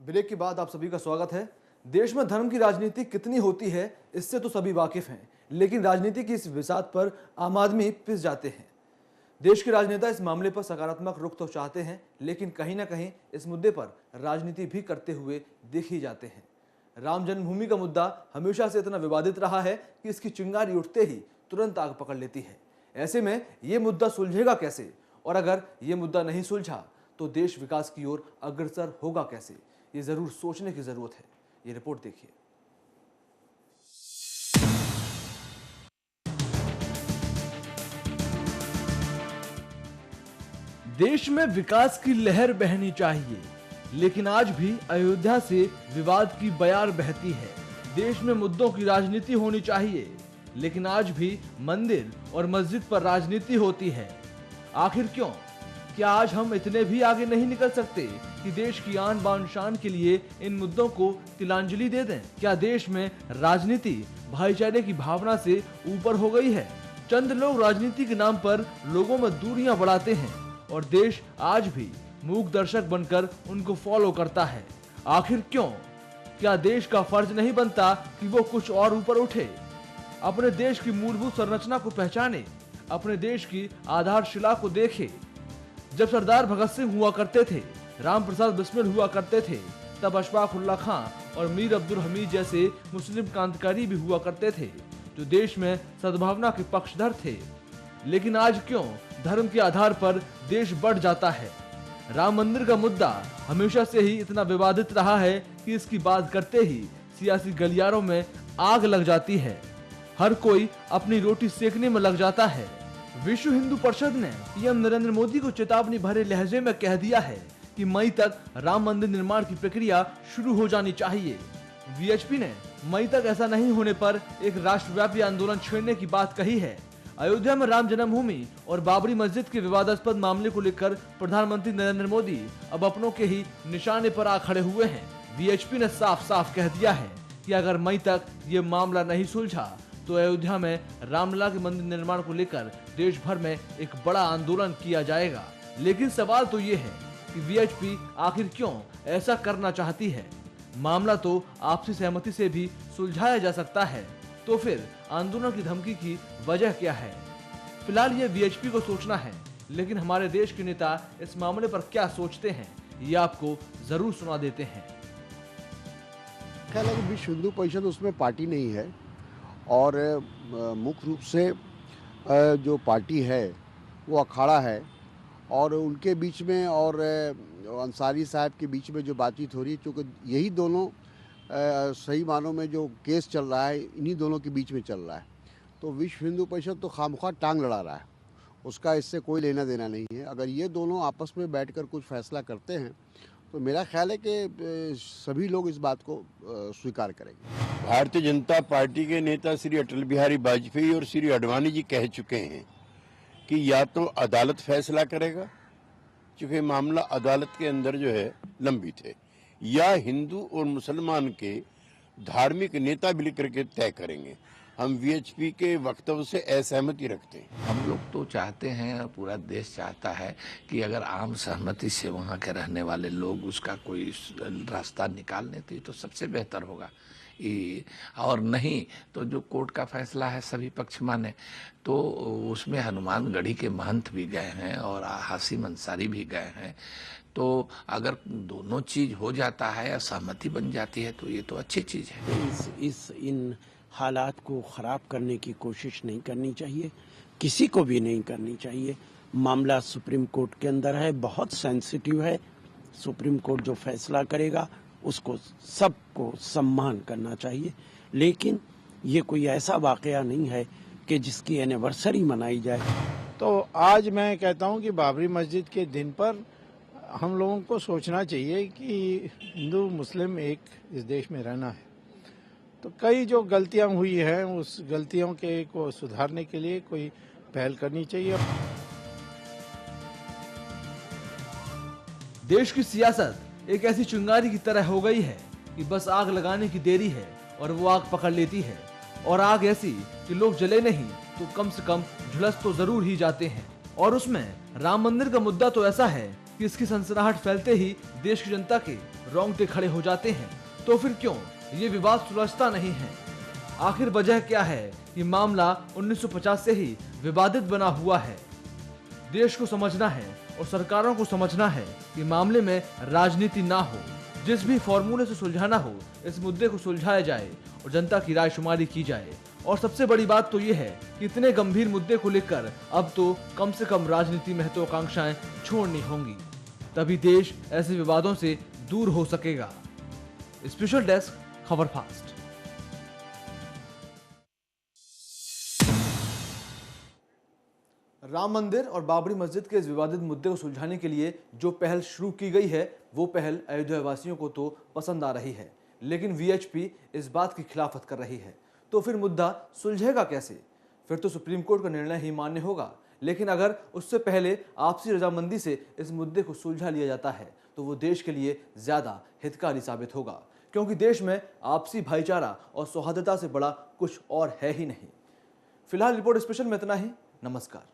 Break के बाद आप सभी का स्वागत है। देश में धर्म की राजनीति कितनी होती है इससे तो सभी वाकिफ हैं, लेकिन राजनीति की इस विसात पर आम आदमी पिस जाते हैं। देश के राजनेता इस मामले पर सकारात्मक रुख तो चाहते हैं, लेकिन कहीं ना कहीं इस मुद्दे पर राजनीति भी करते हुए देख ही जाते हैं। राम जन्मभूमि का मुद्दा हमेशा से इतना विवादित रहा है कि इसकी चिंगारी उठते ही तुरंत आग पकड़ लेती है। ऐसे में ये मुद्दा सुलझेगा कैसे, और अगर ये मुद्दा नहीं सुलझा तो देश विकास की ओर अग्रसर होगा कैसे, ये जरूर सोचने की जरूरत है। ये रिपोर्ट देखिए। देश में विकास की लहर बहनी चाहिए, लेकिन आज भी अयोध्या से विवाद की बयार बहती है। देश में मुद्दों की राजनीति होनी चाहिए, लेकिन आज भी मंदिर और मस्जिद पर राजनीति होती है। आखिर क्यों? क्या आज हम इतने भी आगे नहीं निकल सकते कि देश की आन बान शान के लिए इन मुद्दों को तिलांजलि दे दें? क्या देश में राजनीति भाईचारे की भावना से ऊपर हो गई है? चंद लोग राजनीति के नाम पर लोगों में दूरियां बढ़ाते हैं और देश आज भी मूक दर्शक बनकर उनको फॉलो करता है। आखिर क्यों? क्या देश का फर्ज नहीं बनता कि वो कुछ और ऊपर उठे, अपने देश की मूलभूत संरचना को पहचाने, अपने देश की आधारशिला को देखे? जब सरदार भगत सिंह हुआ करते थे, राम प्रसाद बिस्मिल हुआ करते थे, तब अशफाक उल्लाह खां और मीर अब्दुल हमीद जैसे मुस्लिम क्रांतिकारी भी हुआ करते थे, जो देश में सद्भावना के पक्षधर थे। लेकिन आज क्यों धर्म के आधार पर देश बढ़ जाता है? राम मंदिर का मुद्दा हमेशा से ही इतना विवादित रहा है कि इसकी बात करते ही सियासी गलियारों में आग लग जाती है। हर कोई अपनी रोटी सेकने में लग जाता है। विश्व हिंदू परिषद ने पीएम नरेंद्र मोदी को चेतावनी भरे लहजे में कह दिया है कि मई तक राम मंदिर निर्माण की प्रक्रिया शुरू हो जानी चाहिए। वीएचपी ने मई तक ऐसा नहीं होने पर एक राष्ट्रव्यापी आंदोलन छेड़ने की बात कही है। अयोध्या में राम जन्मभूमि और बाबरी मस्जिद के विवादास्पद मामले को लेकर प्रधानमंत्री नरेंद्र मोदी अब अपनों के ही निशाने पर आ खड़े हुए हैं। वीएचपी ने साफ साफ कह दिया है कि अगर मई तक ये मामला नहीं सुलझा तो अयोध्या में रामलला के मंदिर निर्माण को लेकर देश भर में एक बड़ा आंदोलन किया जाएगा। लेकिन सवाल तो ये है कि वीएचपी आखिर क्यों ऐसा करना चाहती है? मामला तो आपसी सहमति से भी सुलझाया जा सकता है, तो फिर आंदोलन की धमकी की वजह क्या है? फिलहाल ये वीएचपी को सोचना है, लेकिन हमारे देश के नेता इस मामले पर क्या सोचते हैं ये आपको जरूर सुना देते हैं। ख्याल है कि विश्व हिंदू परिषद उसमें पार्टी नहीं है, और मुख्य रूप से जो पार्टी है वो अखाड़ा है, और उनके बीच में और अंसारी साहब के बीच में जो बातचीत हो रही है, क्योंकि यही दोनों सही मानों में जो केस चल रहा है इन्हीं दोनों के बीच में चल रहा है। तो विश्व हिंदू परिषद तो खामख्वाह टांग लड़ा रहा है, उसका इससे कोई लेना देना नहीं है। अगर ये दोनों आपस में बैठकर कुछ फैसला करते हैं तो मेरा ख्याल है कि सभी लोग इस बात को स्वीकार करेंगे। भारतीय जनता पार्टी के नेता श्री अटल बिहारी वाजपेयी और श्री आडवाणी जी कह चुके हैं कि या तो अदालत फैसला करेगा, क्योंकि मामला अदालत के अंदर जो है लंबित है, या हिंदू और मुसलमान के धार्मिक नेता मिलकर के तय करेंगे। हम वीएचपी के वक्तव्य से असहमति रखते हैं। हम लोग तो चाहते हैं, पूरा देश चाहता है कि अगर आम सहमति से वहाँ के रहने वाले लोग उसका कोई रास्ता निकाल लेते तो सबसे बेहतर होगा। और नहीं तो जो कोर्ट का फैसला है सभी पक्ष माने, तो उसमें हनुमानगढ़ी के महंत भी गए हैं और हासिम अंसारी भी गए हैं। तो अगर दोनों चीज हो जाता है, सहमति बन जाती है, तो ये तो अच्छी चीज है। इन हालात को ख़राब करने की कोशिश नहीं करनी चाहिए, किसी को भी नहीं करनी चाहिए। मामला सुप्रीम कोर्ट के अंदर है, बहुत सेंसिटिव है। सुप्रीम कोर्ट जो फैसला करेगा उसको सबको सम्मान करना चाहिए, लेकिन ये कोई ऐसा वाकया नहीं है कि जिसकी एनिवर्सरी मनाई जाए। तो आज मैं कहता हूँ कि बाबरी मस्जिद के दिन पर हम लोगों को सोचना चाहिए कि हिंदू मुस्लिम एक इस देश में रहना है, तो कई जो गलतियां हुई हैं उस गलतियों के को सुधारने के लिए कोई पहल करनी चाहिए। देश की सियासत एक ऐसी चिंगारी की तरह हो गई है कि बस आग लगाने की देरी है और वो आग पकड़ लेती है, और आग ऐसी कि लोग जले नहीं तो कम से कम झुलस तो जरूर ही जाते हैं। और उसमें राम मंदिर का मुद्दा तो ऐसा है कि इसकी सनसनाहट फैलते ही देश की जनता के रोंगटे खड़े हो जाते हैं। तो फिर क्यों ये विवाद सुलझता नहीं है? आखिर वजह क्या है कि मामला 1950 से ही विवादित बना हुआ है? देश को समझना है और सरकारों को समझना है कि मामले में राजनीति ना हो। जिस भी फॉर्मूले से सुलझाना हो, इस मुद्दे को सुलझाया जाए और जनता की रायशुमारी की जाए। और सबसे बड़ी बात तो ये है कि इतने गंभीर मुद्दे को लेकर अब तो कम से कम राजनीति महत्वाकांक्षाएं छोड़नी होंगी, तभी देश ऐसे विवादों से दूर हो सकेगा। स्पेशल डेस्क, खबर फास्ट। राम मंदिर और बाबरी मस्जिद के इस विवादित मुद्दे को सुलझाने के लिए जो पहल शुरू की गई है, वो पहल अयोध्या वासियों को तो पसंद आ रही है, लेकिन वीएचपी इस बात की खिलाफत कर रही है। तो फिर मुद्दा सुलझेगा कैसे? फिर तो सुप्रीम कोर्ट का निर्णय ही मान्य होगा। लेकिन अगर उससे पहले आपसी रजामंदी से इस मुद्दे को सुलझा लिया जाता है तो वो देश के लिए ज्यादा हितकारी साबित होगा, क्योंकि देश में आपसी भाईचारा और सौहार्दता से बड़ा कुछ और है ही नहीं। फिलहाल रिपोर्ट स्पेशल में इतना ही। नमस्कार।